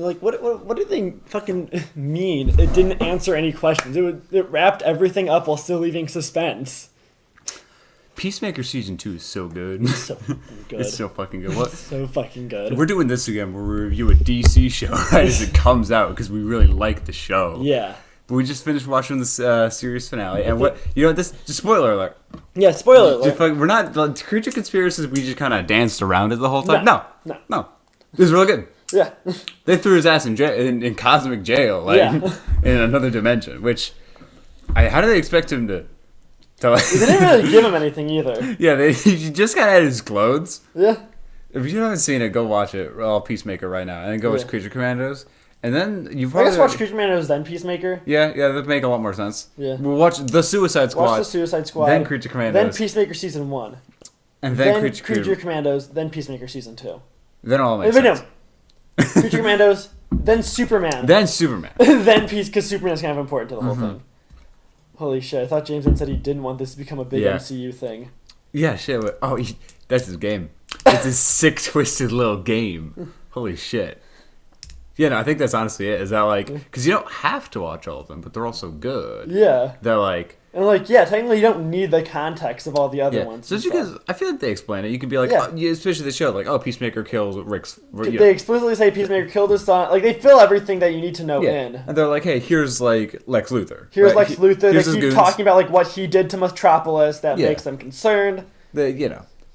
Like, what do they fucking mean? It didn't answer any questions. It wrapped everything up while still leaving suspense. Peacemaker Season 2 is so good. So fucking good. It's so fucking good. What? So fucking good. We're doing this again where we review a DC show right as it comes out because we really like the show. Yeah. But we just finished watching this series finale. And what, this, just spoiler alert. Yeah, spoiler alert. We're not, Creature Conspiracies, we just kind of danced around it the whole time. No. It was really good. Yeah. They threw his ass in cosmic jail, in another dimension, which, how do they expect him to like... They didn't really give him anything either. Yeah, he just got out of his clothes. Yeah. If you haven't seen it, go watch it, all Peacemaker right now, and then go watch Creature Commandos. And then you've I guess watch Creature Commandos, then Peacemaker. Yeah, that would make a lot more sense. Yeah. We'll watch The Suicide Squad. Watch The Suicide Squad. Then Creature Commandos. Then Peacemaker Season 1. And then Creature Commandos, then Peacemaker Season 2. Then all makes sense. No. Creature Commandos, then Superman. Then Superman. Then Peace, because Superman's kind of important to the whole thing. Holy shit, I thought James said he didn't want this to become a big MCU thing. Yeah, shit. That's his game. It's his sick, twisted little game. Holy shit. Yeah, no, I think that's honestly it. Is that because you don't have to watch all of them, but they're all so good. Yeah. They're And technically you don't need the context of all the other ones. So just because I feel like they explain it, you could be especially the show, Peacemaker kills Rick's. They explicitly say Peacemaker killed his son. They fill everything that you need to know in. And they're like, hey, here's Lex Luthor. Here's Lex Luthor. They keep talking about what he did to Metropolis that makes them concerned.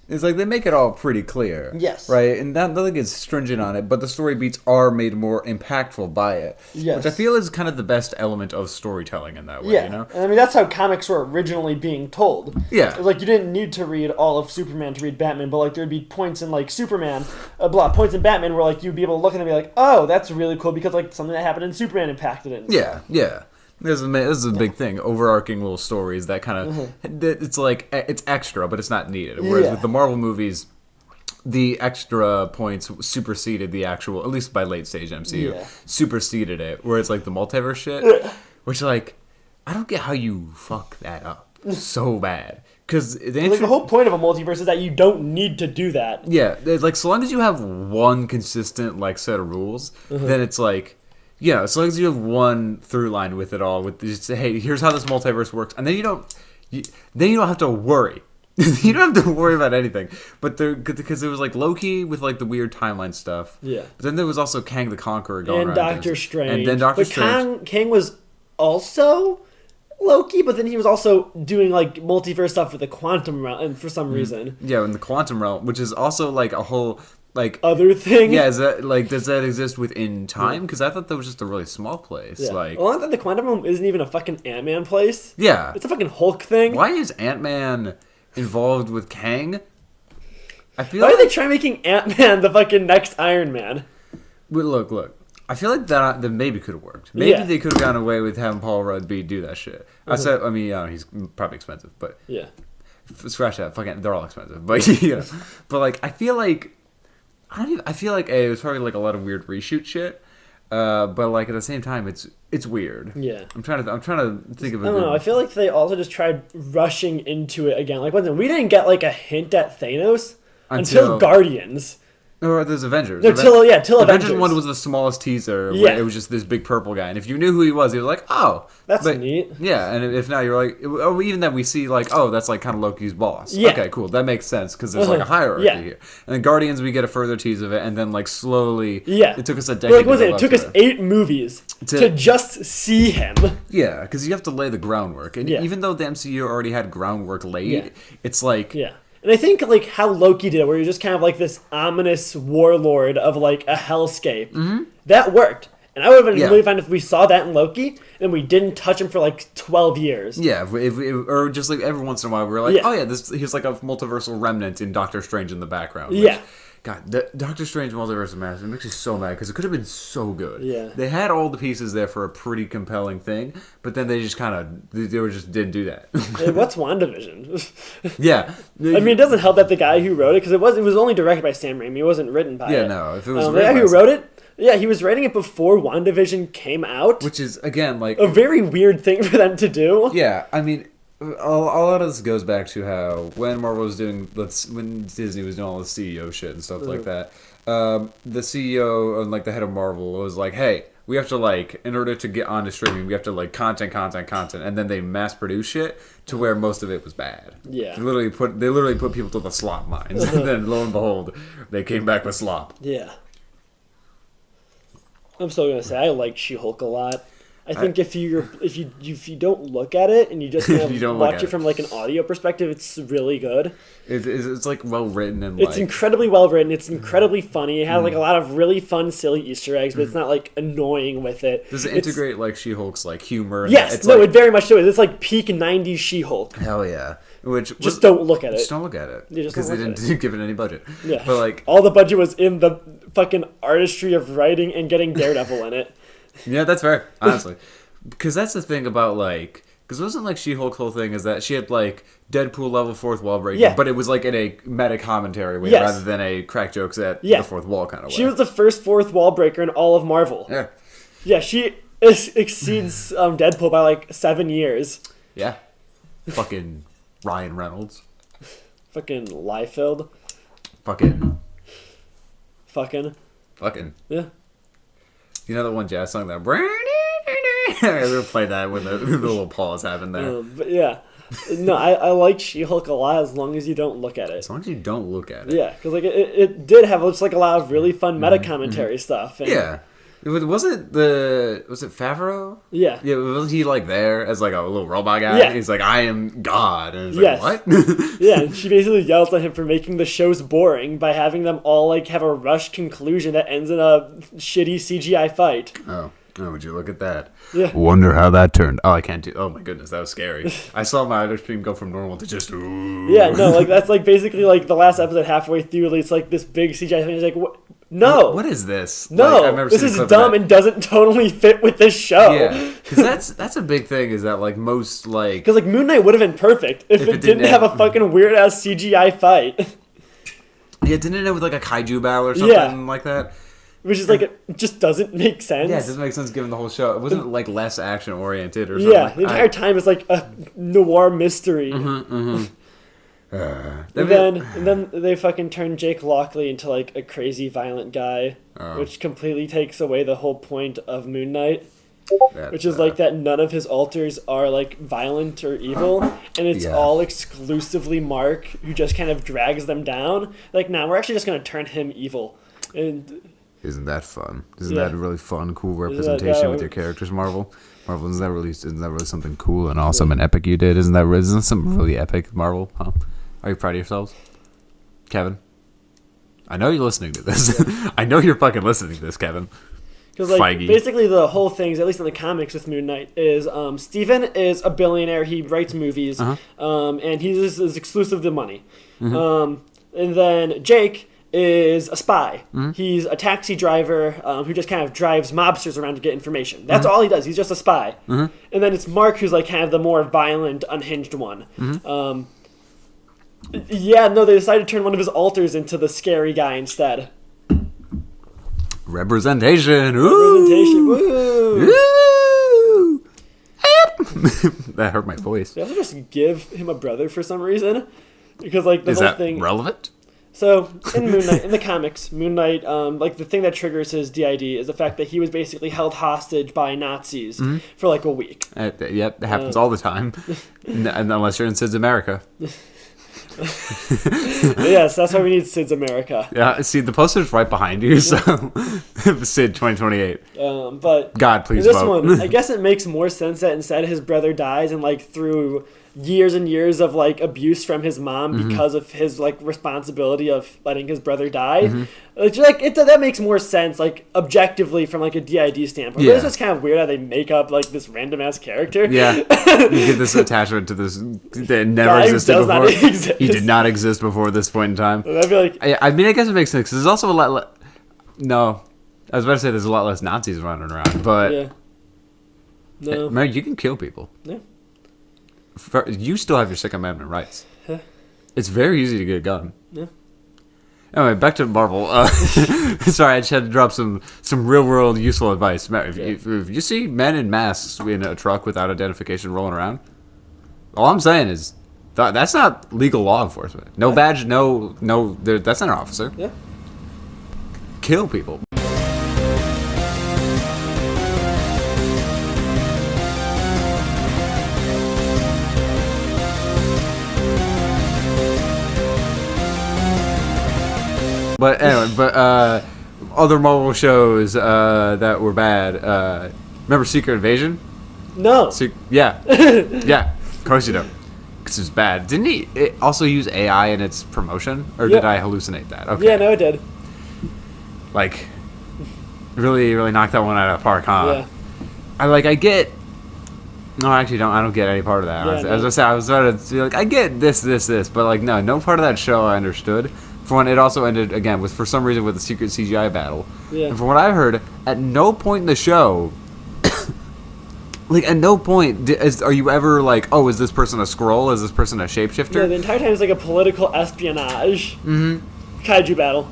It's they make it all pretty clear. Yes. Right? And nothing is stringent on it, but the story beats are made more impactful by it. Yes. Which I feel is kind of the best element of storytelling in that way, Yeah. And I mean, that's how comics were originally being told. Yeah. You didn't need to read all of Superman to read Batman, but there'd be points in Superman, points in Batman where you'd be able to look at it and be like, oh, that's really cool because something that happened in Superman impacted it. Yeah. This is a big thing. Overarching little stories that kind of it's extra, but it's not needed. Whereas with the Marvel movies, the extra points superseded the actual, at least by late stage MCU, superseded it. Where it's the multiverse shit, which I don't get how you fuck that up so bad. Because the whole point of a multiverse is that you don't need to do that. Yeah, so long as you have one consistent set of rules, then it's yeah, as long as you have one through line with it all, with just hey, here's how this multiverse works, and then you don't have to worry. You don't have to worry about anything. But because it was Loki with the weird timeline stuff. Yeah. But then there was also Kang the Conqueror going and around. Doctor Strange. And then Doctor Strange. Kang was also Loki, but then he was also doing multiverse stuff with the quantum realm for some reason. Yeah, in the quantum realm, which is also a whole. Other thing? Yeah, is that does that exist within time? Because I thought that was just a really small place. Yeah. I thought the quantum realm isn't even a fucking Ant-Man place. Yeah. It's a fucking Hulk thing. Why is Ant-Man involved with Kang? Why are they trying making Ant-Man the fucking next Iron Man? But look. I feel that maybe could have worked. Maybe they could have gone away with having Paul Rudd do that shit. He's probably expensive, but yeah. Scratch that. Fucking, they're all expensive, but but I feel I feel it was probably a lot of weird reshoot shit, but at the same time it's weird. Yeah, I'm trying to think of. I don't know. I feel they also just tried rushing into it again. We didn't get a hint at Thanos until Guardians. Or there's Avengers. No, till Avengers. One was the smallest teaser. Where it was just this big purple guy, and if you knew who he was oh, that's neat. Yeah, and if not, you're even that we see that's kind of Loki's boss. Yeah. Okay, cool. That makes sense because there's a hierarchy here. And then Guardians, we get a further tease of it, and then slowly, it took us a decade. It took us 8 movies to just see him. Yeah, because you have to lay the groundwork, and even though the MCU already had groundwork laid, it's yeah. And I think how Loki did it, where you're just kind of this ominous warlord of a hellscape. Mm-hmm. That worked. And I would have been really fine if we saw that in Loki and we didn't touch him for 12 years. Yeah, or just every once in a while we were oh yeah, here's a multiversal remnant in Doctor Strange in the background. Which, God, Doctor Strange Multiverse of Madness, it makes me so mad because it could have been so good. Yeah. They had all the pieces there for a pretty compelling thing, but then they just didn't do that. Hey, what's WandaVision? Yeah. I mean, it doesn't help that the guy who wrote it, because it was only directed by Sam Raimi, it wasn't written by it. Yeah, no. If it was the guy who wrote it, he was writing it before WandaVision came out. Which is, again, a very weird thing for them to do. Yeah, I mean, a lot of this goes back to how when Marvel was when Disney was doing all the CEO shit and stuff like that, the CEO and like the head of Marvel was like, "Hey, we have to like, in order to get onto streaming, we have to like content, and then they mass produce shit to where most of it was bad. Yeah, they literally put people to the slop mines, and then lo and behold, they came back with slop. Yeah, I'm still gonna say I like She-Hulk a lot. I think if you don't look at it and you just kind of watch it from like an audio perspective, it's really good. It's like well written and it's incredibly well written. It's incredibly funny. It has like a lot of really fun, silly Easter eggs, but it's not like annoying with it. Does it integrate like She-Hulk's like humor? Yes, no, it very much does. It's like peak '90s She-Hulk. Hell yeah! Just don't look at it. Just don't look at it because they didn't give it any budget. Yeah, but like all the budget was in the fucking artistry of writing and getting Daredevil in it. Yeah, that's fair, honestly. Because that's the thing about, like... Because it wasn't like She-Hulk's whole thing is that she had, like, Deadpool level fourth wall breaking, but it was, like, in a meta-commentary way rather than a crack jokes at the fourth wall kind of way. She was the first fourth wall breaker in all of Marvel. Yeah. Yeah, she exceeds Deadpool by, like, 7 years. Yeah. Fucking Ryan Reynolds. Fucking Liefeld. Fucking. Yeah. You know that one jazz song that... I will play that when the little pause happened there. But yeah. No, I like She-Hulk a lot as long as you don't look at it. As long as you don't look at it. Yeah, because like it did have just like a lot of really fun meta-commentary stuff. And yeah. Was it Favreau? Yeah. Yeah, wasn't he like there as like a little robot guy? Yeah. He's like, I am God. And it's like, what? Yeah, and she basically yells at him for making the shows boring by having them all like have a rushed conclusion that ends in a shitty CGI fight. Oh, would you look at that? Yeah. Wonder how that turned. Oh, I can't do. Oh my goodness, that was scary. I saw my other stream go from normal to just. Ooh. Yeah, no, like that's like basically like the last episode halfway through. It's like this big CGI thing. It's like, what? No. What is this? No, like, this is dumb and doesn't totally fit with this show. Yeah, because that's a big thing. Is that like most like because like Moon Knight would have been perfect if it didn't have a fucking weird ass CGI fight. Yeah, didn't it have with like a kaiju battle or something like that? Which is like, it just doesn't make sense. Yeah, it doesn't make sense given the whole show. It wasn't like less action oriented or something. Yeah, the entire time is like a noir mystery. And then they fucking turn Jake Lockley into like a crazy violent guy, which completely takes away the whole point of Moon Knight. Which is like that none of his alters are like violent or evil, and it's all exclusively Mark who just kind of drags them down. Like, nah, we're actually just gonna turn him evil. And isn't that fun? Isn't that a really fun, cool representation with your characters, Marvel? Marvel, isn't that really something cool and awesome and epic you did? Isn't that something really epic, Marvel? Huh? Are you proud of yourselves, Kevin? I know you're listening to this. I know you're fucking listening to this, Kevin. Because like basically the whole thing, at least in the comics with Moon Knight, is Steven is a billionaire. He writes movies, and he's exclusive to money. And then Jake is a spy. He's a taxi driver who just kind of drives mobsters around to get information. That's all he does. He's just a spy. And then it's Mark who's like kind of the more violent, unhinged one. Yeah, no, they decided to turn one of his alters into the scary guy instead. Representation. Representation. Woo. Woo. That hurt my voice. They also just give him a brother for some reason. Because like the whole thing. Is that relevant? So in Moon Knight, in the comics, Moon Knight, like the thing that triggers his DID is the fact that he was basically held hostage by Nazis for like a week. Yep, it happens all the time, unless you're in Sid's America. Yes, that's why we need Sid's America. Yeah, see, the poster's right behind you, so Sid 2028. But God, please this vote. one, I guess it makes more sense that instead his brother dies and like through years and years of like abuse from his mom because of his like responsibility of letting his brother die. That makes more sense like objectively from like a DID standpoint. But it's just kind of weird how they make up like this random ass character. Yeah, you get this attachment to this that never existed before. He did not exist before this point in time. I feel like I mean, I guess it makes sense. 'Cause there's also a lot. No, I was about to say there's a lot less Nazis running around, but no, man, you can kill people. Yeah. You still have your Second Amendment rights. It's very easy to get a gun. Yeah. Anyway, back to Marvel. Sorry, I just had to drop some real world useful advice. If you see men in masks in a truck without identification rolling around, all I'm saying is that's not legal law enforcement. No badge, no. That's not an officer. Yeah. kill people. But anyway, other Marvel shows that were bad. Remember Secret Invasion? No. Yeah. Yeah. Of course you don't. Because it was bad. Didn't it also use AI in its promotion? Or did I hallucinate that? Okay. Yeah, no, it did. Like, really, really knocked that one out of the park, huh? Yeah. I get... No, I actually don't. I don't get any part of that. Yeah, As I said, I was about to be like, I get this, but like, no part of that show I understood. For one, it also ended again with, for some reason, with a secret CGI battle. Yeah. And from what I heard, at no point in the show, like at no point are you ever like, oh, is this person a Skrull? Is this person a shapeshifter? Yeah, the entire time it's like a political espionage. Kaiju battle.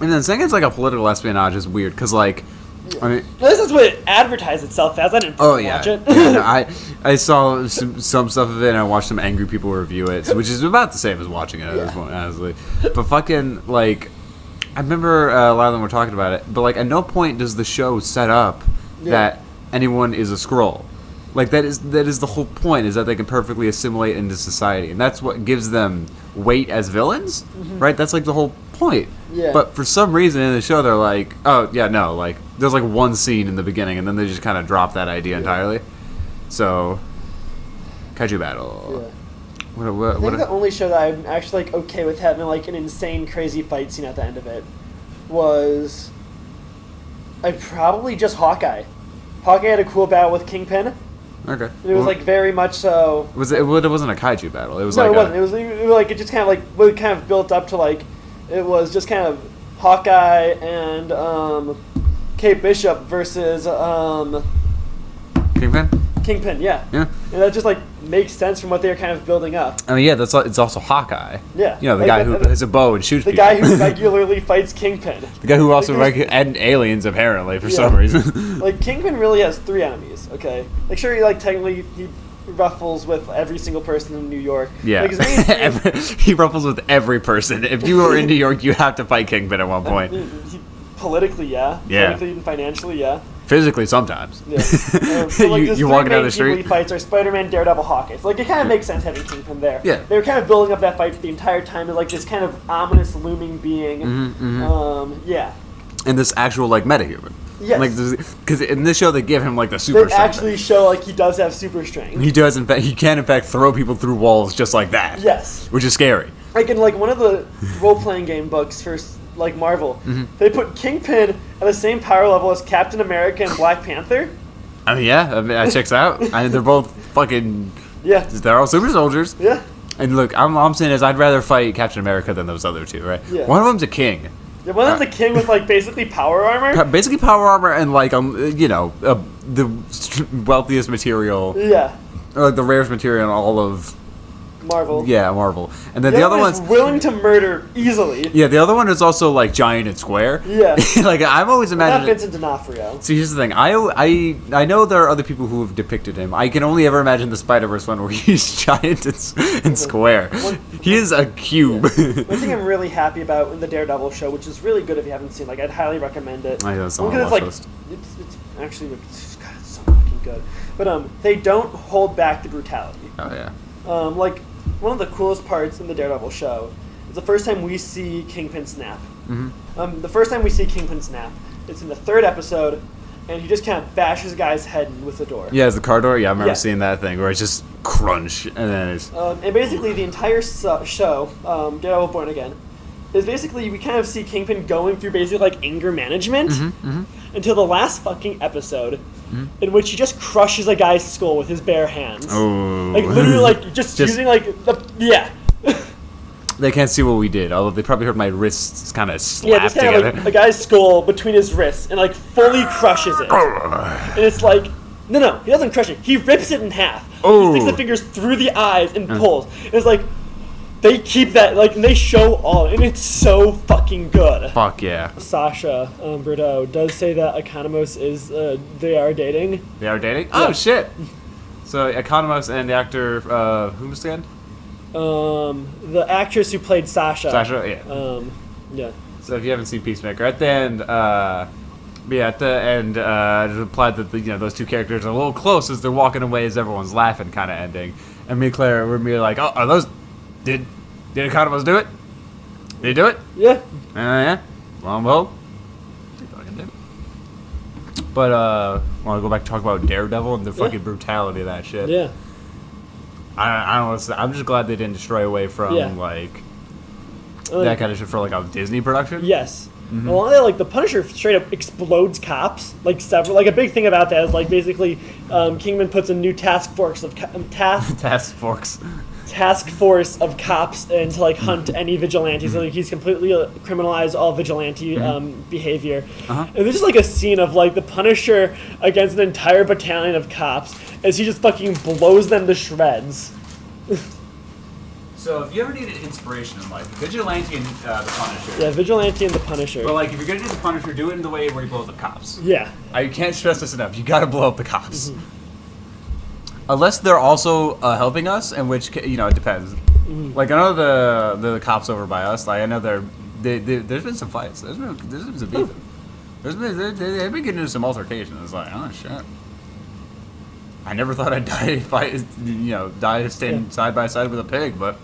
And then saying it's like a political espionage is weird because like. I mean, this is what it advertised itself as. I didn't watch it. Yeah, no, I saw some stuff of it, and I watched some angry people review it, which is about the same as watching it at this point, honestly. But fucking, like, I remember a lot of them were talking about it, but, like, at no point does the show set up that anyone is a Skrull. Like, that is the whole point, is that they can perfectly assimilate into society, and that's what gives them weight as villains, right? That's, like, the whole point. Yeah. But for some reason in the show, they're like, oh, yeah, no, like, there's like one scene in the beginning, and then they just kind of drop that idea entirely. So, Kaiju Battle. Yeah. I think the only show that I'm actually like okay with having like an insane, crazy fight scene at the end of it was probably just Hawkeye. Hawkeye had a cool battle with Kingpin. Okay. And it was like very much so. It wasn't a kaiju battle. It was no, it wasn't. It was like it just kind of built up to like it was just kind of Hawkeye and Kate Bishop versus Kingpin. Kingpin, yeah. And that just like makes sense from what they're kind of building up. I mean, yeah, it's also Hawkeye. Yeah. You know, the guy who has a bow and shoots people. The guy who regularly fights Kingpin. The guy who also and aliens apparently for some reason. Like Kingpin really has 3 enemies. Okay, like sure, technically he ruffles with every single person in New York. Yeah, like he ruffles with every person. If you were in New York, you have to fight Kingpin at one point. Politically, yeah. Politically and financially, yeah. Physically, sometimes. Yeah. So, like, you're walking down the street. Fights are Spider-Man, Daredevil, Hawkeye. So, like, it kind of makes sense having Kingpin there. Yeah. They were kind of building up that fight the entire time as, like, this kind of ominous, looming being. Yeah. And this actual, like, metahuman. Yes. Like, because in this show they give him like the super strength. They actually show like he does have super strength. He does, in fact. He can, in fact, throw people through walls just like that. Yes. Which is scary. Like in like one of the role-playing game books for like Marvel, they put Kingpin at the same power level as Captain America and Black Panther. I mean, yeah, that checks out. I mean, they're both fucking. Yeah. They're all super soldiers. Yeah. And look, I'm saying is I'd rather fight Captain America than those other two, right? Yeah. One of them's a king. Yeah, one of them's a king with like basically power armor. Basically power armor and like the wealthiest material. Yeah. Or like the rarest material in all of Marvel. Yeah, Marvel. And then the other one's willing to murder easily. Yeah, the other one is also like giant and square. Yeah. Like I've always imagined. That fits into D'Onofrio. See, here's the thing. I know there are other people who have depicted him. I can only ever imagine the Spider-Verse one where he's giant and square. He is a cube. Yeah. One thing I'm really happy about in the Daredevil show, which is really good if you haven't seen, like I'd highly recommend it. I know, it's on my watch list. It's actually God, it's so fucking good. But they don't hold back the brutality. Oh yeah. Like one of the coolest parts in the Daredevil show is the first time we see Kingpin snap. The first time we see Kingpin snap, it's in the 3rd episode, and he just kind of bashes a guy's head in with the door. Yeah, it's the car door. Yeah, I remember seeing that thing where it's just crunch, and then it's. And basically, the entire show, Daredevil Born Again, is basically we kind of see Kingpin going through basically like anger management until the last fucking episode. In which he just crushes a guy's skull with his bare hands. Oh. Like, literally, like, just using, like, yeah. They can't see what we did, although they probably heard my wrists kind of slap just together. Like, a guy's skull between his wrists and, like, fully crushes it. And it's like, no, he doesn't crush it. He rips it in half. He sticks the fingers through the eyes and pulls. It's like, they keep that, like, and they show all, and it's so fucking good. Fuck yeah. Sasha Bordeaux does say that Economos is, they are dating. They are dating? Yeah. Oh, shit. So, Economos and the actor, who's again? The actress who played Sasha. Sasha, yeah. Yeah. So if you haven't seen Peacemaker, at the end, just implied that those two characters are a little close as they're walking away as everyone's laughing, kind of ending. And me and Claire were like, "Oh, are those? Did Economos do it? Did he do it? Yeah. Yeah. Well, he fucking did." But want to go back and talk about Daredevil and the fucking brutality of that shit? Yeah. I don't know what to say. I'm just glad they didn't stray away from that kind of shit for like a Disney production. Yes. Mm-hmm. A lot of like the Punisher straight up explodes cops. Like a big thing about that is like basically Kingman puts a new task force of cops in to like hunt any vigilantes. So like he's completely criminalized all vigilante behavior. And there's just like a scene of like the Punisher against an entire battalion of cops as he just fucking blows them to shreds. So if you ever needed inspiration in life, Vigilante and the Punisher. Yeah, Vigilante and the Punisher. But like if you're gonna do the Punisher, do it in the way where he blows up cops. Yeah. I can't stress this enough. You gotta blow up the cops. Unless they're also helping us, in which it depends. Like I know the cops over by us. Like I know there's been some fights. There's been some beef. They've been getting into some altercations. It's like, oh shit. I never thought I'd die standing side by side with a pig, but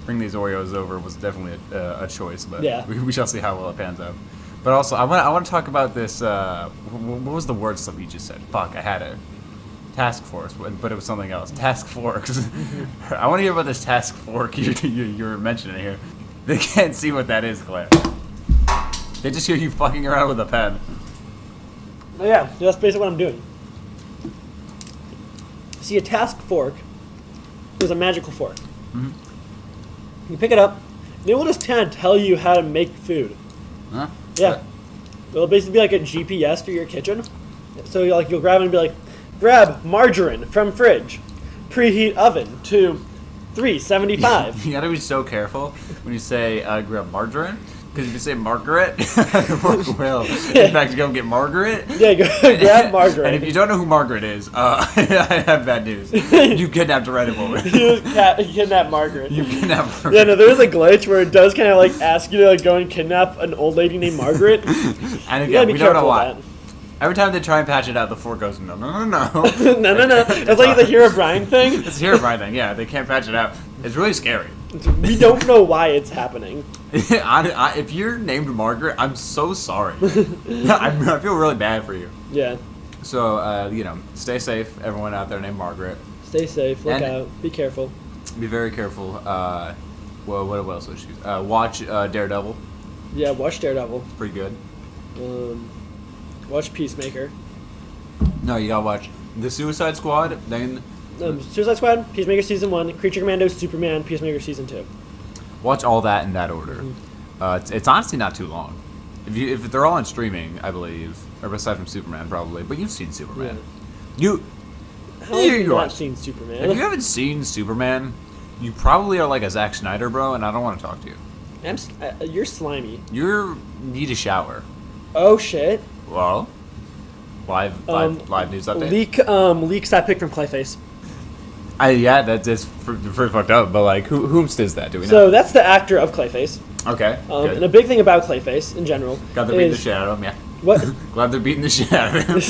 bring these Oreos over was definitely a choice. But we shall see how well it pans out. But also, I want to talk about this. What was the word stuff you just said? Fuck, I had it. Task force, but it was something else. Task forks. I want to hear about this task fork you're mentioning here. They can't see what that is, Claire. They just hear you fucking around with a pen. Oh, yeah, that's basically what I'm doing. See, a task fork is a magical fork. You pick it up, and it will just kind of tell you how to make food. Huh? Yeah. It'll basically be like a GPS for your kitchen. So you'll grab it and be like, grab margarine from fridge, preheat oven to 375. You gotta be so careful when you say grab margarine. Because if you say Margaret, it works well. In fact, go get Margaret. Yeah, go grab Margaret. And if you don't know who Margaret is, I have bad news. You kidnapped a random woman. You kidnapped Margaret. You kidnapped Margaret. Yeah, no, there's a glitch where it does kind of like ask you to like go and kidnap an old lady named Margaret. And again, we don't know why. Every time they try and patch it out, the fork goes, no. No. It's like the Herobrine thing. It's the Herobrine thing, yeah. They can't patch it out. It's really scary. We don't know why it's happening. If you're named Margaret, I'm so sorry. I feel really bad for you. Yeah. So, stay safe, everyone out there named Margaret. Stay safe. Look out. Be careful. Be very careful. Well, what else was she? Watch Daredevil. Yeah, watch Daredevil. Pretty good. Watch Peacemaker. No, you gotta watch The Suicide Squad, then... Suicide Squad, Peacemaker Season 1, Creature Commandos, Superman, Peacemaker Season 2. Watch all that in that order. It's honestly not too long. If they're all on streaming, I believe, or aside from Superman, probably. But you've seen Superman. Yeah. How have you not seen Superman? If you haven't seen Superman, you probably are like a Zack Snyder bro, and I don't want to talk to you. You're slimy. You need a shower. Oh shit. Well, live news update. Leaks that pic from Clayface. Yeah, that's pretty fucked up. But like, whomst is that? Do we know? So that's the actor of Clayface. Okay. And a big thing about Clayface in general. God, they're beating the shit out of him. Yeah. What? Glad they're beating the shit out of him.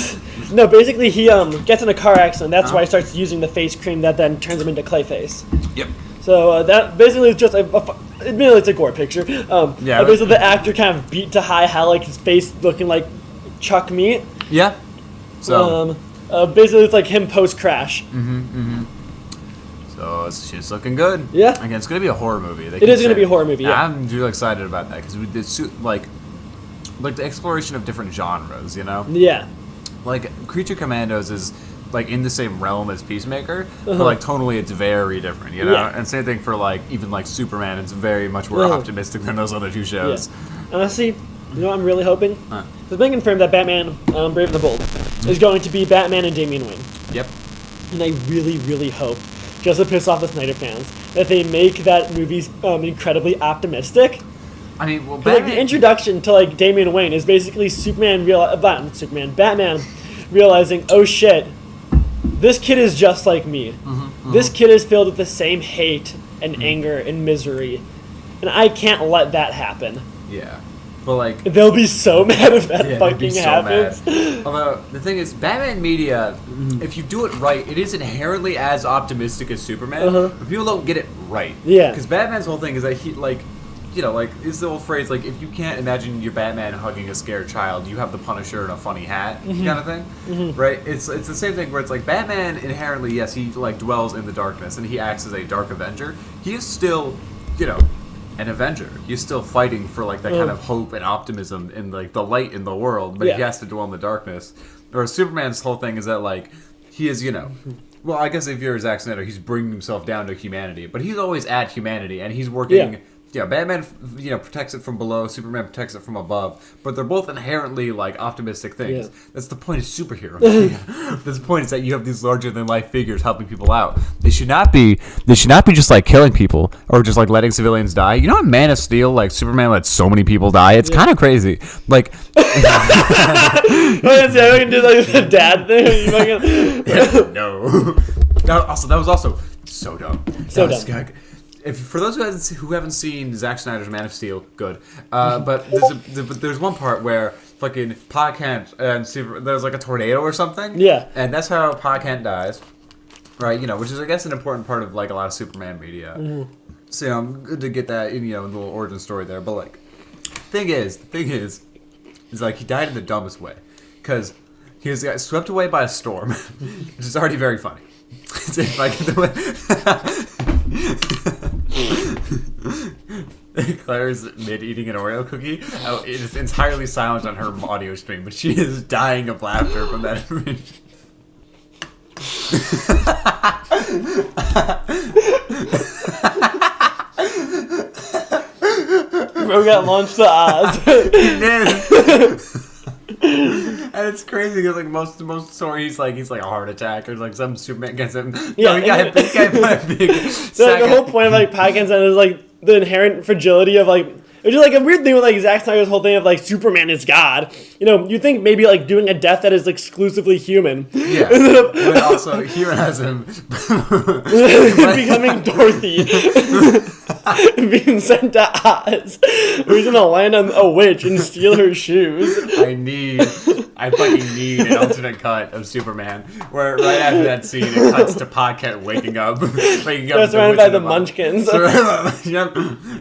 No, basically he gets in a car accident. That's why he starts using the face cream that then turns him into Clayface. Yep. So that basically is just admittedly it's a gore picture. Yeah. Basically the actor kind of beat to high hell, like his face looking like chuck meat. Yeah. So. Basically it's like him post crash. So it's just looking good. Yeah. Again, it's gonna be a horror movie. It is gonna be a horror movie. Yeah. I'm really excited about that because it's like the exploration of different genres. Yeah. Like Creature Commandos is like in the same realm as Peacemaker, but like tonally it's very different. Yeah. And same thing for like even like Superman. It's very much more optimistic than those other two shows. Yeah. Honestly, I'm really hoping. It's been confirmed that Batman, Brave and the Bold, is going to be Batman and Damian Wayne. Yep. And I really, really hope, just to piss off the Snyder fans, that they make that movie incredibly optimistic. I mean, well, Batman... like the introduction to like Damian Wayne is basically Batman realizing, oh shit, this kid is just like me. This kid is filled with the same hate and anger and misery, and I can't let that happen. Yeah. But, like... They'll be so mad if that fucking happens. Although, the thing is, Batman media, if you do it right, it is inherently as optimistic as Superman, but people don't get it right. Yeah. Because Batman's whole thing is that he, like... You know, like, it's the old phrase, like, if you can't imagine your Batman hugging a scared child, you have the Punisher in a funny hat, kind of thing, right? It's the same thing where it's like, Batman inherently, yes, he, like, dwells in the darkness, and he acts as a dark Avenger. He is still, you know, an Avenger. He's still fighting for, like, that kind of hope and optimism and, like, the light in the world, but he has to dwell in the darkness. Or Superman's whole thing is that, like, he is, you know... Well, I guess if you're Zack Snyder, he's bringing himself down to humanity, but he's always at humanity, and he's working... Yeah, Batman, you know, protects it from below. Superman protects it from above. But they're both inherently, like, optimistic things. Yeah. That's the point of superhero. The point is that you have these larger-than-life figures helping people out. They should not be just, like, killing people or just, like, letting civilians die. You know in Man of Steel, like, Superman lets so many people die? It's kind of crazy. Like... I can do, like, the dad thing. No. That was also so dumb. So dumb. For those who haven't seen Zack Snyder's Man of Steel, good. But there's one part where fucking Pa Kent and there's like a tornado or something. Yeah. And that's how Pa Kent dies, right? You know, which is I guess an important part of like a lot of Superman media. So you know, good to get that in, you know, in the little origin story there. But like, the thing is like he died in the dumbest way because he got swept away by a storm, which is already very funny. Claire's mid-eating an Oreo cookie. Oh, it is entirely silent on her audio stream, but she is dying of laughter from that information. Bro got launched to Oz. He did. And it's crazy because like most stories he's like a heart attack or like some Superman gets him. Yeah, he got a big. So like, the whole point of like Pakistan is like the inherent fragility of like. It's just like a weird thing with like Zack Snyder's whole thing of like Superman is God. You know, you think maybe like doing a death that is exclusively human. Yeah. But also here has him becoming Dorothy. Being sent to Oz. We're gonna land on a witch and steal her shoes. I fucking need an alternate cut of Superman where right after that scene it cuts to Pa Kent waking up. Surrounded by the Munchkins. Yep.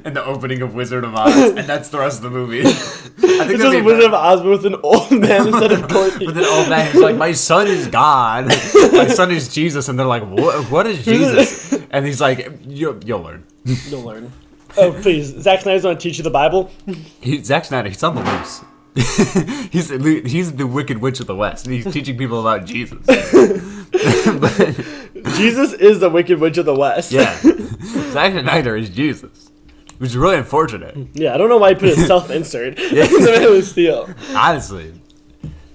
And the opening of Wizard of Oz. And that's the rest of the movie. I think it's just Wizard of Oz with an old man instead of Dorothy. With an old man who's like, my son is God. My son is Jesus. And they're like, what is Jesus? And he's like, you'll learn. You'll learn. Oh, please. Zack Snyder's going to teach you the Bible? Zack Snyder, he's on the loose. He's the Wicked Witch of the West. And he's teaching people about Jesus. Jesus is the Wicked Witch of the West. Yeah. Zack Snyder is Jesus. Which is really unfortunate. Yeah, I don't know why he put a self-insert in the Man of Steel. Honestly.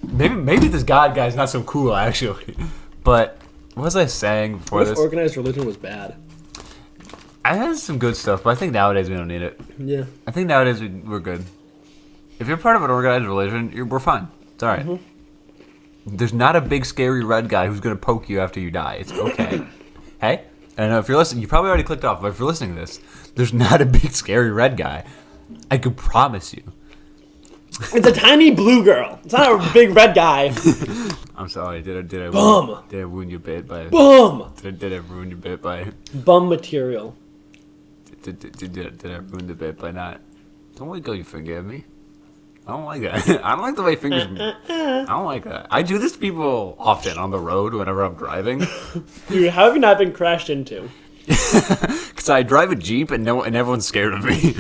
Maybe this God guy's not so cool, actually. But, what was I saying before this? Organized religion was bad. I had some good stuff, but I think nowadays we don't need it. Yeah. I think nowadays we're good. If you're part of an organized religion, we're fine. It's alright. Mm-hmm. There's not a big scary red guy who's going to poke you after you die. It's okay. Hey? I know if you're listening, you probably already clicked off, but if you're listening to this, there's not a big scary red guy. I can promise you. It's a tiny blue girl. It's not a big red guy. I'm sorry. Did I ruin your bit by? Bum. Did I ruin your bit by? Bum material. Did I ruin the bit by not? Don't let go. You forgive me. I don't like that. I don't like the way fingers. I don't like that. I do this to people often on the road whenever I'm driving. Dude, how have you not been crashed into? Because I drive a Jeep and everyone's scared of me.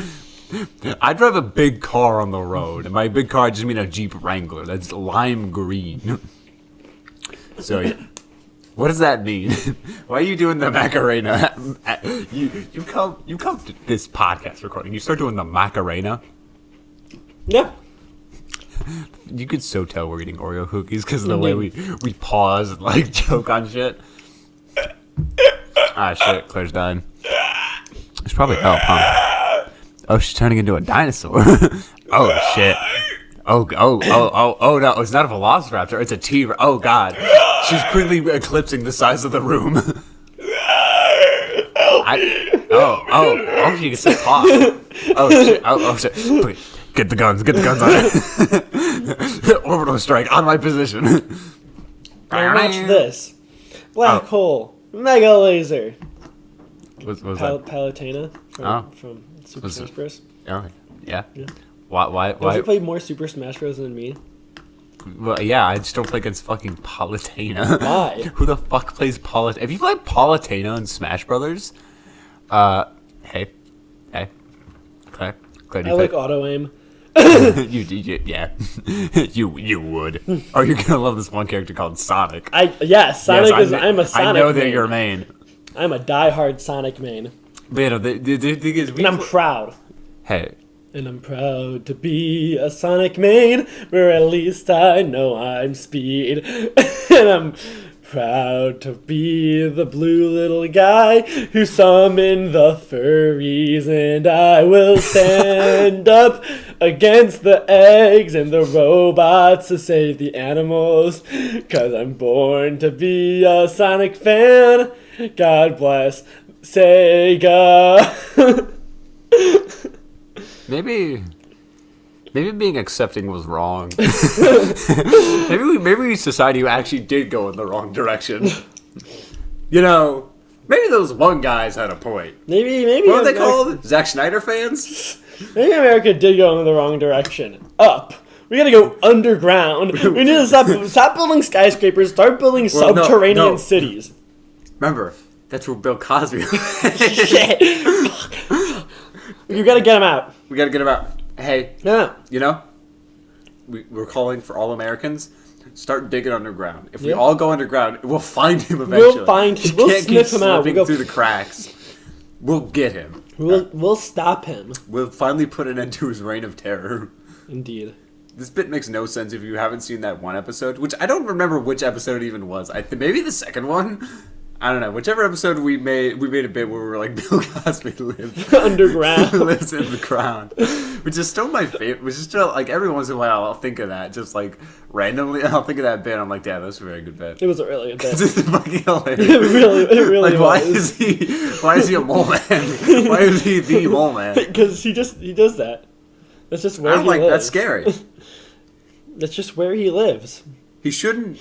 I drive a big car on the road, and my big car, I just mean a Jeep Wrangler. That's lime green. So, yeah. What does that mean? Why are you doing the Macarena? You come to this podcast recording. You start doing the Macarena. Yeah. You could so tell we're eating Oreo cookies because of the way we pause and like joke on shit. Ah, shit. Claire's dying. It's probably help, huh? Oh, she's turning into a dinosaur. Oh, shit. Oh, no. It's not a velociraptor. It's a T-Rex. Oh, God. She's quickly eclipsing the size of the room. She can still talk. Oh shit. Wait, get the guns on it. Orbital strike on my position. Now watch this. Black hole. Mega laser. What's that? Palutena from Super Smash Bros. Oh, yeah. Why? Don't you play more Super Smash Bros. Than me? Well, yeah, I just don't play against fucking Palutena. Why? Who the fuck plays Palutena? If you play Palutena in Smash Brothers, hey. Okay. Glad you I like auto aim. yeah. you would. Oh, you're gonna love this one character called Sonic. I'm a Sonic I know that main. you're main. I'm a diehard Sonic main. But you know, the thing is, and I'm proud. Hey. And I'm proud to be a Sonic main, where at least I know I'm speed. And I'm proud to be the blue little guy who summoned the furries, and I will stand up against the eggs and the robots to save the animals, 'cause I'm born to be a Sonic fan. God bless Sega. Maybe being accepting was wrong. maybe society actually did go in the wrong direction. You know, maybe those one guys had a point. Maybe. What were they called? Zack Snyder fans? Maybe America did go in the wrong direction. Up. We gotta go underground. We need to stop building skyscrapers. Start building subterranean cities. Remember, that's where Bill Cosby. Shit. You gotta get him out. We gotta get him out. Hey, yeah. You know, we're calling for all Americans. Start digging underground. If we all go underground, we'll find him eventually. We'll find him. We'll sniff him out. We'll go through the cracks. We'll get him. We'll stop him. We'll finally put an end to his reign of terror. Indeed. This bit makes no sense if you haven't seen that one episode, which I don't remember which episode it even was. Maybe the second one. I don't know. Whichever episode we made a bit where we were like, Bill Cosby lives underground, lives in the ground, which is still my favorite. Which is still like every once in a while I'll think of that, just like randomly. I'll think of that bit. I'm like, damn, that's a very good bit. It was a really good bit. It's fucking hilarious. It really like, was. Why is he a mole man? Why is he the mole man? Because he does that. That's just where he lives. That's scary. That's just where he lives. He shouldn't.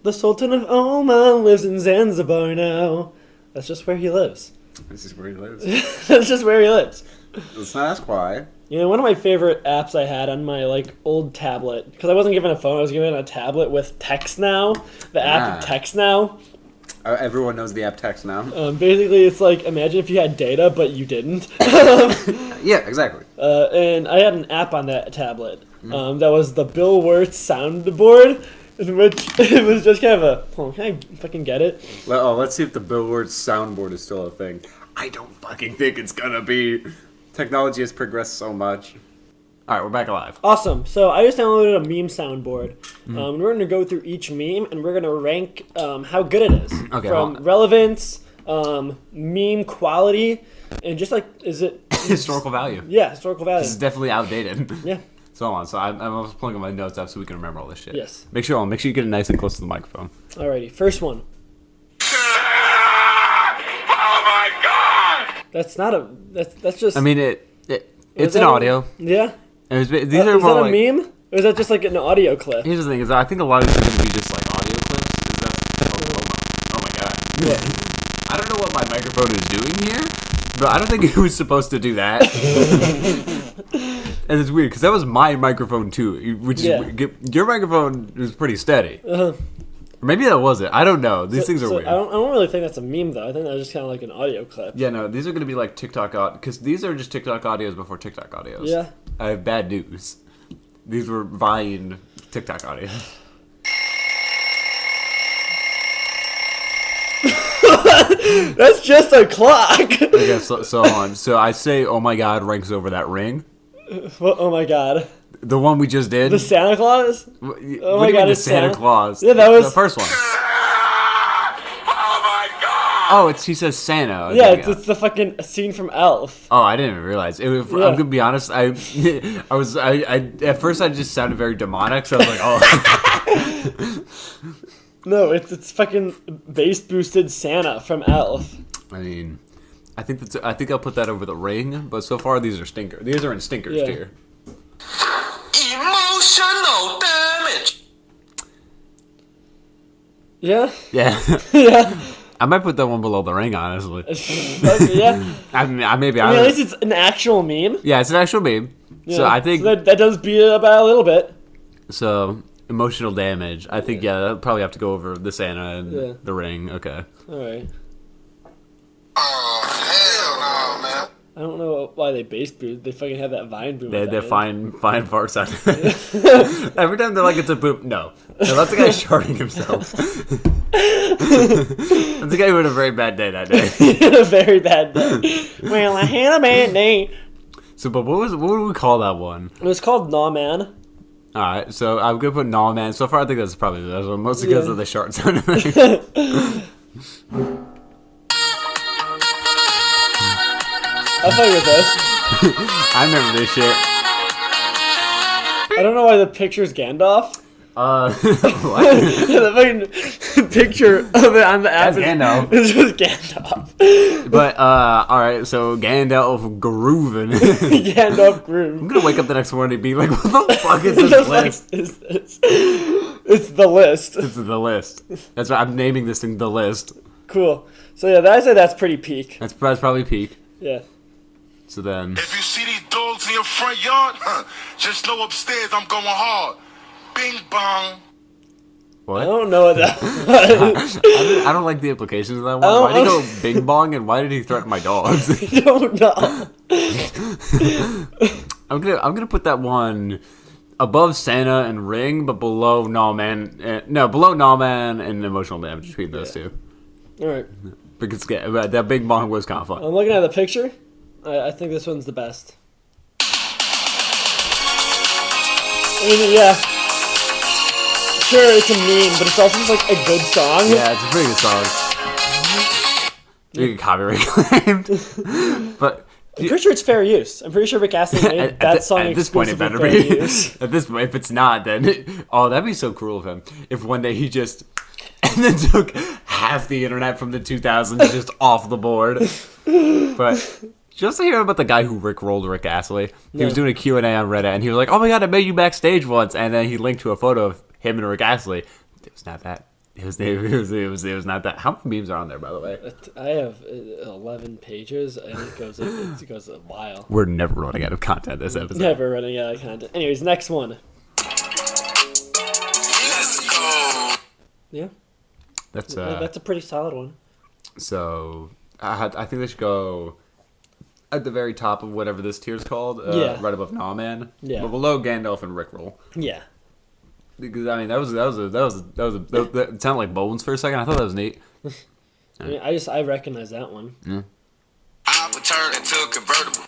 The Sultan of Oman lives in Zanzibar now. That's just where he lives. This is where he lives. That's just where he lives. Let's not ask why. You know, one of my favorite apps I had on my old tablet, because I wasn't given a phone, I was given a tablet with Text Now, the app Text Now. Everyone knows the app Text Now. Basically, it's like, imagine if you had data, but you didn't. Yeah, exactly. And I had an app on that tablet that was the Bill Wirtz soundboard. In which it was just kind of can I fucking get it? Let's see if the Bill Wirtz soundboard is still a thing. I don't fucking think it's gonna be. Technology has progressed so much. Alright, we're back alive. Awesome. So I just downloaded a meme soundboard. We're going to go through each meme and we're going to rank how good it is. Okay, from relevance, meme quality, and just is it... historical value. Yeah, historical value. This is definitely outdated. Yeah. So on. So I'm just pulling my notes up so we can remember all this shit. Yes. Make sure you get it nice and close to the microphone. Alrighty, first one. Oh my god! That's not a. That's just. I mean it's an audio. Yeah. And these is are more that a meme? Or is that just like an audio clip? Here's the thing: is I think a lot of these are going to be just like audio clips. Oh my god! Yeah. I don't know what my microphone is doing here, but I don't think it was supposed to do that. And it's weird because that was my microphone too, which is your microphone is pretty steady. Or maybe that wasn't. I don't know. These things are weird. I don't really think that's a meme though. I think that's just kind of like an audio clip. Yeah, no, these are going to be like TikTok because these are just TikTok audios before TikTok audios. Yeah. I have bad news. These were Vine TikTok audios. That's just a clock. Okay, so on. So I say, oh my god, ranks over that ring. Oh my god. The one we just did. The Santa Claus? Oh my god, the Santa Claus. Yeah, that was the first one. Oh my god! Oh, he says Santa. Yeah, it's the fucking scene from Elf. Oh, I didn't even realize. I'm gonna be honest. I at first I just sounded very demonic, so I was like, oh. No, it's fucking bass boosted Santa from Elf. I mean, I think I'll put that over The Ring, but so far these are stinker. These are in stinkers tier. Emotional damage. Yeah. Yeah. Yeah. I might put that one below The Ring, honestly. Yeah. I mean, at least it's an actual meme. Yeah, it's an actual meme. Yeah. So I think that does beat it by a little bit. So emotional damage. I think that'll probably have to go over the Santa and The Ring. Okay. All right. Oh hell no, man. I don't know why they bass boot. They fucking have that Vine boom. They're fine farts out. Every time they're like, it's a boom. No, that's the guy sharding himself. That's the guy who had a very bad day that day. A very bad day. Well, I had a bad day. So, but what would we call that one? It was called Nah Man. All right, so I'm gonna put Nah Man. So far, I think that's probably the best one, mostly because of the short sound effect. I'll play with this. I remember this shit. I don't know why the picture's Gandalf. What? The fucking picture of it on the app That's Gandalf. It's just Gandalf. But alright, so Gandalf grooving. Gandalf groove. I'm gonna wake up the next morning and be like, what the fuck is this list? Is this? It's the list. It's the list. That's why I'm naming this thing The List. Cool. So yeah, I say that's pretty peak. That's probably peak. Yeah. So then If you see these dogs in your front yard, just know upstairs I'm going hard. Bing bong. what? I don't know what that was. I don't like the implications of that one. Why did he go bing bong and why did he threaten my dogs? I don't know. I'm gonna put that one above Santa and Ring, but below Nah Man. Below Nah Man and emotional damage between those two. All right. Because that bing bong was kind of fun. I'm looking at the picture. I think this one's the best. I mean, yeah. Sure, it's a meme, but it's also just like a good song. Yeah, it's a pretty good song. You get copyright claimed. But I'm pretty sure it's fair use. I'm pretty sure Rick Astley made that song at this point it better fair be. Use. At this point, if it's not, then that'd be so cruel of him. If one day he just and then took half the internet from the 2000s just off the board. But just to hear about the guy who rickrolled Rick Astley. He was doing a Q&A on Reddit, and he was like, "Oh my god, I met you backstage once," and then he linked to a photo of him and Rick Astley. It was not that. It was not that. How many memes are on there, by the way? I have 11 pages, and it goes a while. We're never running out of content this episode. Never running out of content. Anyways, next one. Let's go. Yeah, That's a pretty solid one. So I think they should go at the very top of whatever this tier's called. Right above Nah Man. Yeah. But below Gandalf and Rickroll. Yeah. Because I mean that it sounded like Bones for a second. I thought that was neat. I mean, I recognize that one. Yeah. I would turn into a convertible.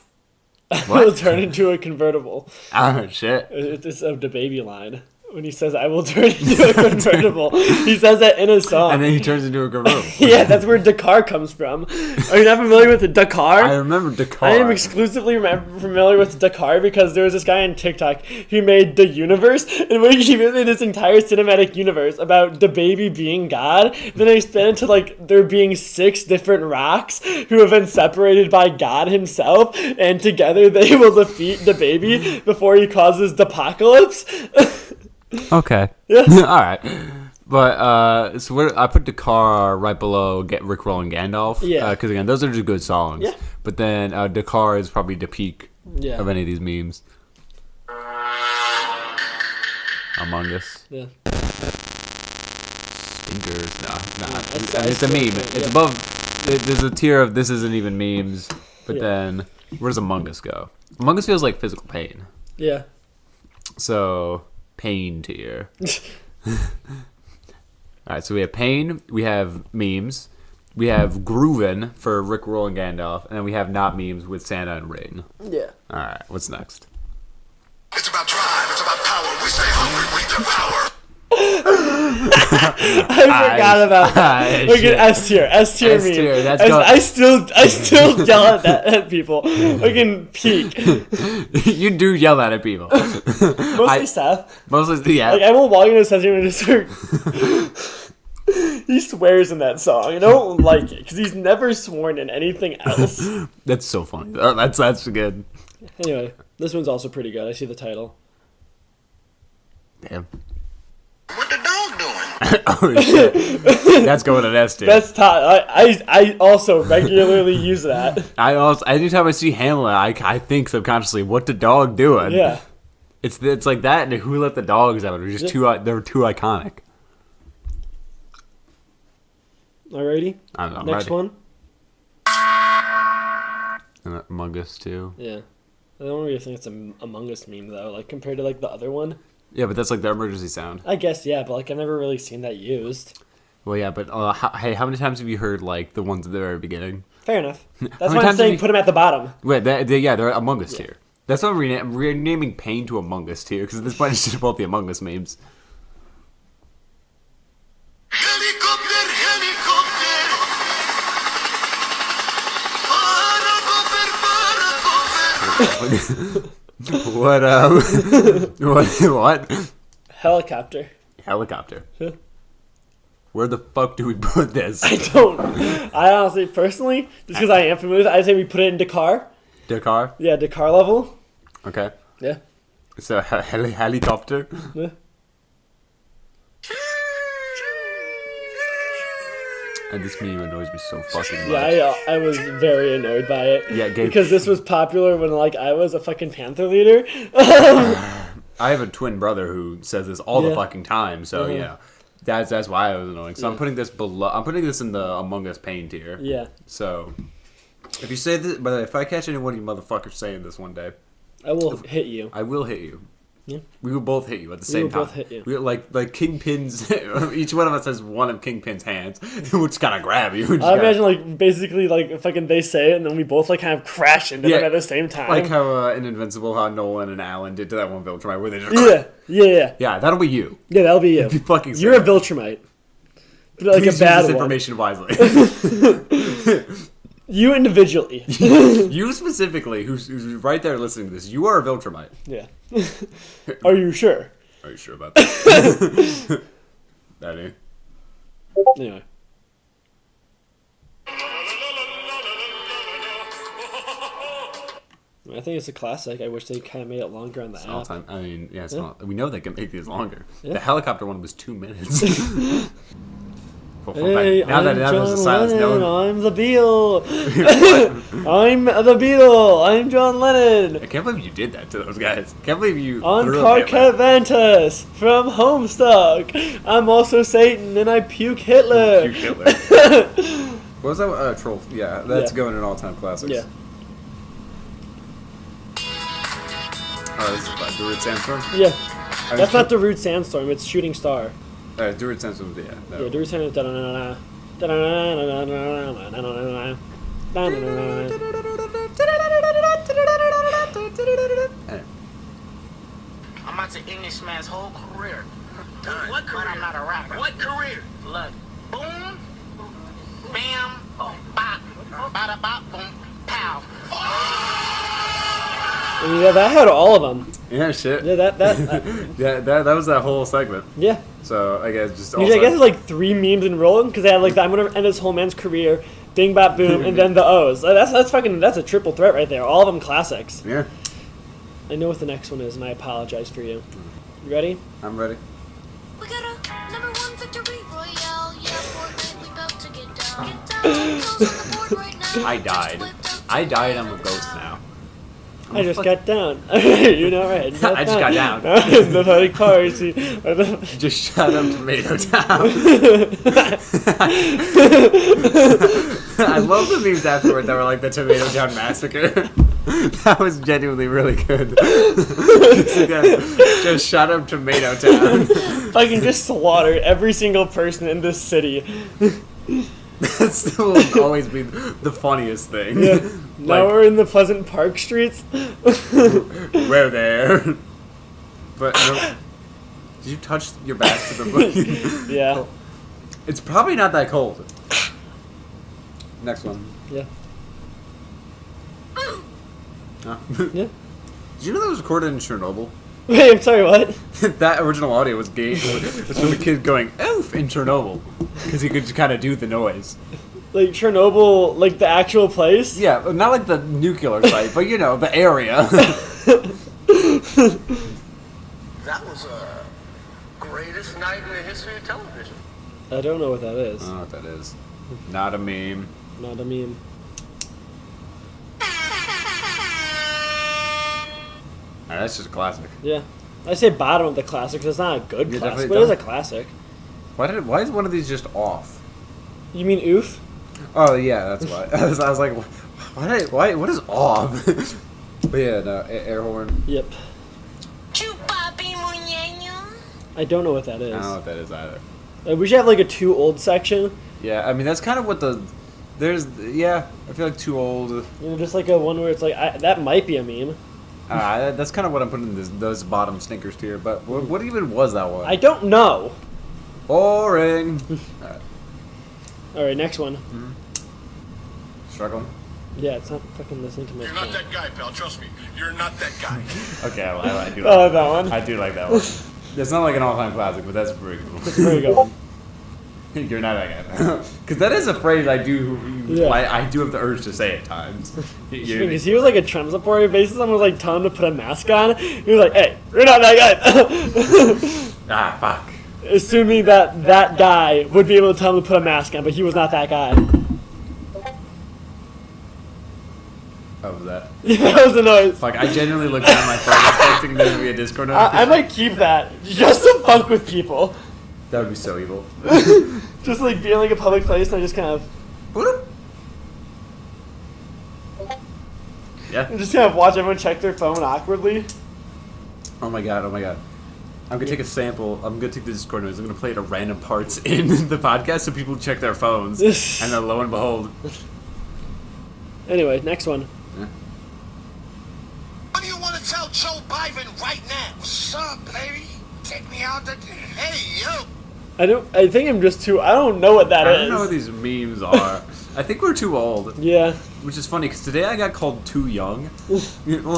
I will turn into a convertible. Oh shit. It's of the baby line. When he says, "I will turn into a convertible," he says that in a song. And then he turns into a convertible. Yeah, that's where Dakar comes from. Are you not familiar with Dakar? I remember Dakar. I am exclusively familiar with Dakar because there was this guy on TikTok who made the universe, in which he made this entire cinematic universe about the baby being God. Then they expanded to like there being 6 different rocks who have been separated by God himself, and together they will defeat the baby before he causes the apocalypse. Okay. Yes. All right. But I put Dakar right below Rickroll and Gandalf. Yeah. Because again, those are just good songs. Yeah. But then Dakar is probably the peak of any of these memes. Among Us. Yeah. Stinkers. No. I It's a meme. still- It's above. There's a tier of this isn't even memes. But Yeah. then where does Among Us go? Among Us feels like physical pain. Yeah. So pain tier. Alright, so we have pain, we have memes, we have groovin' for Rickroll and Gandalf, and then we have not memes with Santa and Ring. Yeah. Alright, what's next? It's about drive. It's about power. We stay hungry. We devour. I forgot about that. Look Shit. at S tier. S tier S tier, meme. that's I still yell at that at people. Fucking peak. You do yell at it, people. Mostly Seth. Mostly, yeah. Like I won't walk into the session and just start He swears in that song. I don't like it because he's never sworn in anything else. That's so funny. Oh, that's good. Anyway, this one's also pretty good. I see the title. Damn. What the dog doing? Oh shit. That's going to S tier. That's top. I also regularly use that. Anytime I see Hamlet, I think subconsciously, what the dog doing? Yeah. It's like that and Who Let the Dogs Out. They're just they're too iconic. Alrighty. I'm Next ready. one. Among Us too. Yeah. I don't really think it's an Among Us meme though, like compared to like the other one. Yeah, but that's like the emergency sound. I guess yeah, but like I've never really seen that used. Well, yeah, but how many times have you heard like the ones at the very beginning? Fair enough. That's why I'm saying put them at the bottom. Wait, they're Among Us tier. That's why I'm renaming Pain to Among Us tier because at this point it's just about the Among Us memes. Helicopter, helicopter. What? Helicopter. Helicopter. Where the fuck do we put this? I honestly, personally, just because I am familiar with it, I'd say we put it in Dakar. Dakar? Yeah, Dakar level. Okay. Yeah. So, helicopter? Yeah. And this meme annoys me so fucking much. Yeah, I was very annoyed by it. Yeah, because this was popular when like I was a fucking Panther leader. I have a twin brother who says this all the fucking time, so yeah. That's why I was annoying. So I'm putting this below. I'm putting this in the Among Us Pain tier. Yeah. So if you say this, but if I catch any one of you motherfuckers saying this one day, I will hit you. I will hit you. Yeah. We will both hit you at the same time. We will both hit you. We like Kingpin's. Each one of us has one of Kingpin's hands. We're just gotta grab you. I imagine like basically like fucking they say it and then we both like kind of crash into them at the same time. Like how in Invincible, how Nolan and Alan did to that one Viltrumite where they just yeah, that'll be you. Yeah, that'll be you. Be fucking You're a Viltrumite. But like please a bad use this one. information wisely. You individually. You specifically, who's right there listening to this, you are a Viltrumite. Yeah. Are you sure? Are you sure about that? Daddy. Anyway. I think it's a classic. I wish they kind of made it longer on the app. All time. I mean, yeah, not, we know they can make these longer. Yeah. The helicopter one was 2 minutes. Hey, now I'm that John there's a silence, Lennon. I'm the Beatle. I'm the Beatle. I'm John Lennon. I can't believe you did that to those guys. I can't believe you. On threw up Hitler. Carcaventus from Homestuck. I'm also Satan and I puke Hitler. Puke Hitler. What was that? Troll. Yeah, that's going in all-time classics. Yeah. This is Druid Sandstorm? Yeah. That's not the Rude Sandstorm, it's Shooting Star. Druid Sandstorm, yeah. No. Yeah, Druid Sandstorm. I'm about to end this man's whole career. What career? But I'm not a rapper. What career? Look, boom, bam, bop, bada bop, boom, pow. Yeah, that had all of them. Yeah, shit. Yeah, that that was that whole segment. Yeah. So, I guess just I guess it's like 3 memes in rolling because they had like the I'm gonna end this whole man's career, Bing Bop Boom, and then the O's. That's a triple threat right there. All of them classics. Yeah. I know what the next one is, and I apologize for you. You ready? I'm ready. We got a #1 victory royale. Yeah, Fortnite, we about to get down. Get down. Kills on the board right now. I died. I'm a ghost now. I just got down. You know, right? I just got down. The funny cars. Just shut up, Tomato Town. I love the memes afterward that were like the Tomato Town Massacre. That was genuinely really good. Just shut up, Tomato Town. Fucking just slaughtered every single person in this city. That still will always be the funniest thing. Yeah. Now we're in the Pleasant Park streets. We're there. But no, did you touch your back to the book? Yeah. It's probably not that cold. Next one. Yeah. Huh? Yeah. Did you know that was recorded in Chernobyl? Wait, I'm sorry, what? That original audio was gay. It's from a kid going, "Oof," in Chernobyl. because he could kind of do the noise. Like Chernobyl, like the actual place? Yeah, not like the nuclear site, but the area. That was a greatest night in the history of television. I don't know what that is. I don't know what that is. Not a meme. Not a meme. Alright, that's just a classic. Yeah. I say bottom of the classic because it's not a good Yeah, classic, definitely but it is a don't. classic. Why is one of these just off? You mean oof? Oh yeah, that's why. I was like, why? What is off? But yeah, no, air horn. Yep. Chupapi muñeño. I don't know what that I is. don't know what that is either. We should have like a too old section. Yeah, I mean that's kind of what I feel like too old. You know, just like a one where it's like that might be a meme. That's kind of what I'm putting in those bottom stinkers tier. But what even was that one? I don't know. Boring. All right, next one. Struggling. Yeah, it's not fucking listening to my You're not phone. that guy, pal. Trust me. You're not that guy. Okay, I do. Oh, that one. I do like that one. It's not like an all-time classic, but that's pretty cool. Very good one. You're not that guy. Because that is a phrase I do. Yeah. I do have the urge to say at times. Because he was like a Trump supporter. Basically, someone was like telling him to put a mask on. He was like, "Hey, you're not that guy." Fuck. Assuming that guy would be able to tell him to put a mask on, but he was not that guy. What was that? That was the noise. Fuck, I genuinely looked down my phone expecting there to be a Discord I notification. might keep that just to fuck with people. That would be so evil. Just like being like a public place and I just kind of Yeah. watch everyone check their phone awkwardly. Oh my god, I'm gonna take a sample. I'm gonna take the Discord noise. I'm gonna play it at random parts in the podcast so people check their phones. And then lo and behold. Anyway, next one. What do you want to tell Joe Biden right now? What's up, baby? Take me out to dinner. Hey, yo. I think I'm just too. I don't know what that I is. don't know what these memes are. I think we're too old. Yeah. Which is funny because today I got called too young. Well,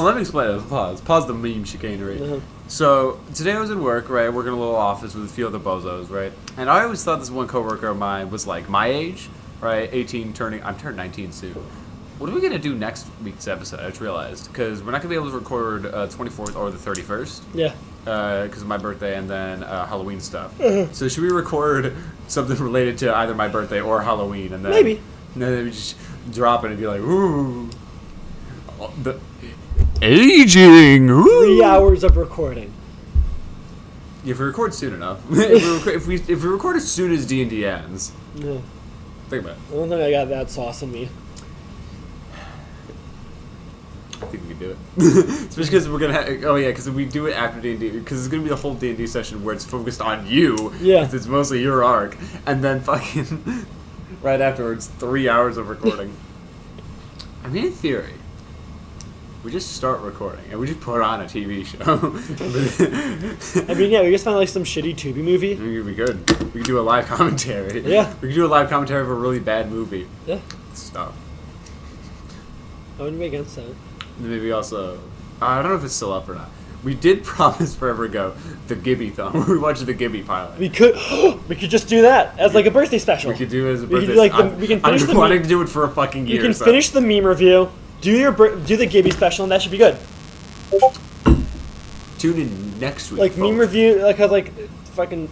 let me explain it. Pause the meme chicanery. Uh-huh. So today I was in work, right? Working in a little office with a few other bozos, right? And I always thought this one coworker of mine was like my age, right? 18, I'm turning 19 soon. What are we gonna do next week's episode? I just realized because we're not gonna be able to record 24th or the 31st. Yeah. Because of my birthday and then Halloween stuff. So should we record something related to either my birthday or Halloween and then Maybe. And then we just drop it and be like, ooh, the aging. Ooh. 3 hours of recording. If we record soon enough, if we record as soon as D&D ends, Yeah. think about it. I don't think I got that sauce in me. I think we can do it. Especially because we're gonna. Because we do it after D&D. Because it's gonna be the whole D&D session where it's focused on you. Yeah. 'Cause it's mostly your arc, and then fucking right afterwards, 3 hours of recording. I mean, in theory, we just start recording and we just put on a TV show. I mean, yeah, we just found like some shitty Tubi movie. I mean, we could. We could do a live commentary. Yeah. We could do a live commentary of a really bad movie. Yeah. Stuff. I wouldn't be against that. And maybe also, I don't know if it's still up or not. We did promise forever ago the Gibby thumb. Where we watched the Gibby pilot. We could just do that as like a birthday special. We could do it as a We could birthday. do, like, we can finish I've the been wanting meme- to do it for a fucking year. You can so. finish the meme review, do the Gibby special, and that should be good. Tune in next week. Like folks. meme review, like how like fucking.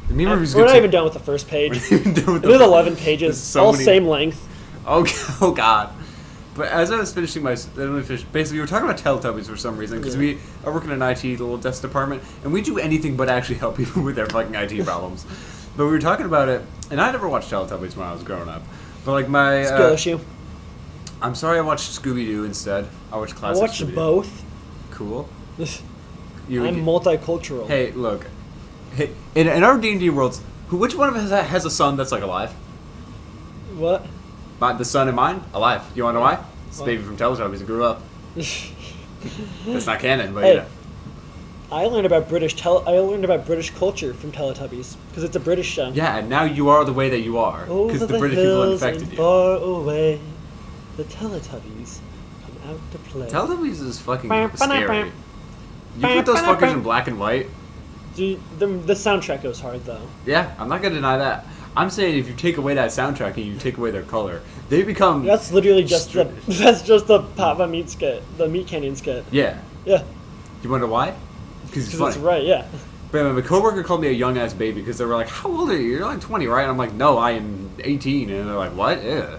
The meme review's We're good not too. even done with the first page. We're not even done with There's the- 11 There's pages, so all many- same length. Oh god. But as I was finishing basically we were talking about Teletubbies for some reason because we are working in an IT little desk department and we do anything but actually help people with their fucking IT problems. But we were talking about it, and I never watched Teletubbies when I was growing up. But like my Skill issue. I'm sorry, I watched Scooby Doo instead. I watched I classic. watched Scooby-Doo. both. Cool. I'm multicultural. Hey, look. Hey, in our D&D worlds, which one of us has a son that's like alive? What? The son in mine, alive. You want to know why? It's a Why? baby from Teletubbies and grew up. That's not canon, but Hey. yeah. I learned about British culture from Teletubbies because it's a British show. Yeah, and now you are the way that you are Over because the British people hills infected and you. far away, the Teletubbies come out to play. Teletubbies is fucking Bam, scary. bam, You bam, put those bam, fuckers bam. in black and white. Dude, the soundtrack goes hard though. Yeah, I'm not gonna deny that. I'm saying if you take away that soundtrack and you take away their color, they become. That's literally just the Papa Meat skit, the Meat Canyon skit. Yeah. Yeah. You wonder why? Because it's Because funny. it's right, yeah. But my coworker called me a young ass baby because they were like, "How old are you? You're like 20, right?" And I'm like, "No, I am 18." And they're like, "What? Yeah."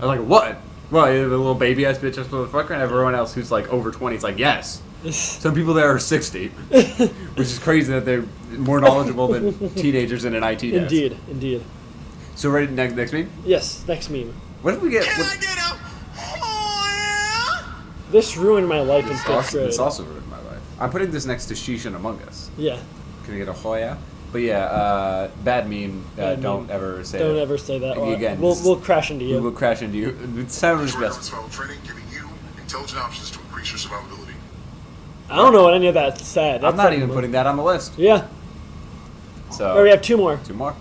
I'm like, "What?" Well, you're the little baby ass bitch ass motherfucker, and everyone else who's like over 20 is like, "Yes." Some people there are 60, which is crazy that they're more knowledgeable than teenagers in an IT desk. Indeed. So ready next meme? Yes, next meme. What if we get? Can I get a oh This ruined my life in This 5th grade. also ruined my life. I'm putting this next to Sheesh and Among Us. Yeah. Can I get a Hoya? But yeah, bad meme. Bad don't meme. ever say Don't it. ever say that. Again, We'll crash into We you. will crash into you. It sounds yeah? best. Survival training giving you intelligent options to increase your survivability. I don't know what any of that said. I'm That's not like- even putting that on the list. Yeah. So Or we have 2 more. 2 more.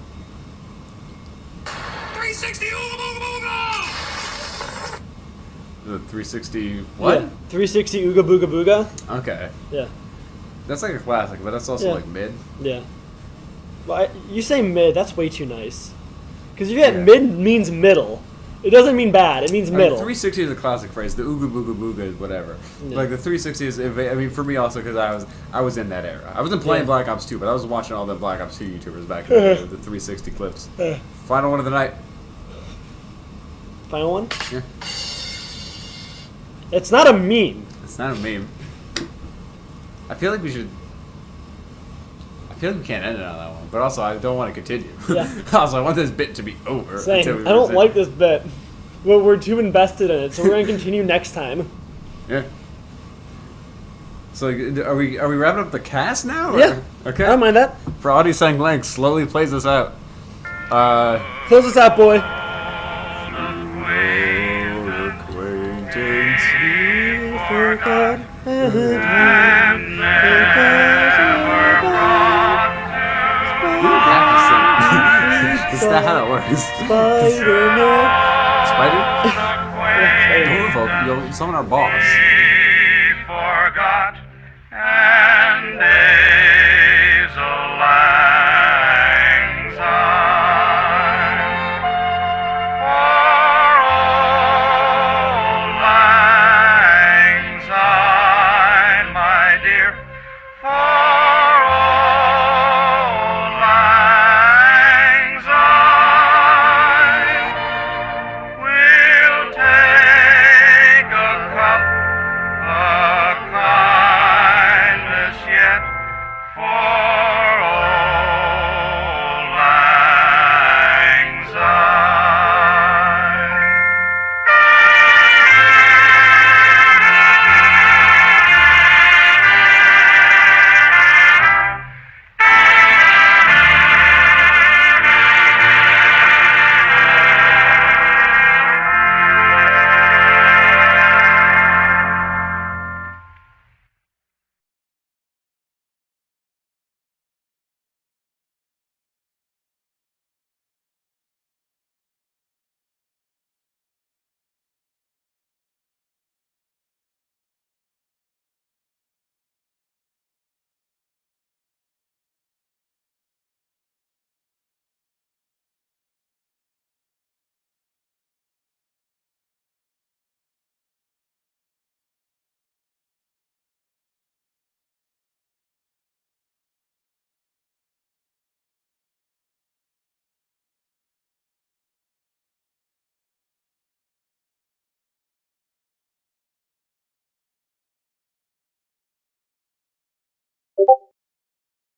360 ooga booga booga! The 360 what? Yeah. 360 Ooga Booga Booga. Okay, Yeah. that's like a classic, but that's also Yeah. like mid. Yeah. Well, you say mid, that's way too nice. Because if you get Yeah. mid means middle. It doesn't mean bad, it means I mean, middle. 360 is a classic phrase. The ooga booga booga is whatever. Yeah. Like the 360 is. I mean, for me also because I was in that era. I wasn't playing Yeah. Black Ops 2, but I was watching all the Black Ops 2 YouTubers back in the day with the 360 clips. Final one of the night. Final one? Yeah. It's not a meme. It's not a meme. I feel like we should. I feel like we can't end it on that one, but also I don't want to continue. Yeah. Also, I want this bit to be over. Same. until we I don't resume. like this bit. Well, we're too invested in it, so we're gonna continue next time. Yeah. So are we wrapping up the cast now? Or? Yeah. Okay. I don't mind that. For Audie Sang Lang slowly plays us out. Close this out, boy. Acquaintance. Forgot. You don't have to sing. Is that how it works? Spider-Man. Spider? Yeah, Spider-Man. Don't revoke. You'll summon our boss.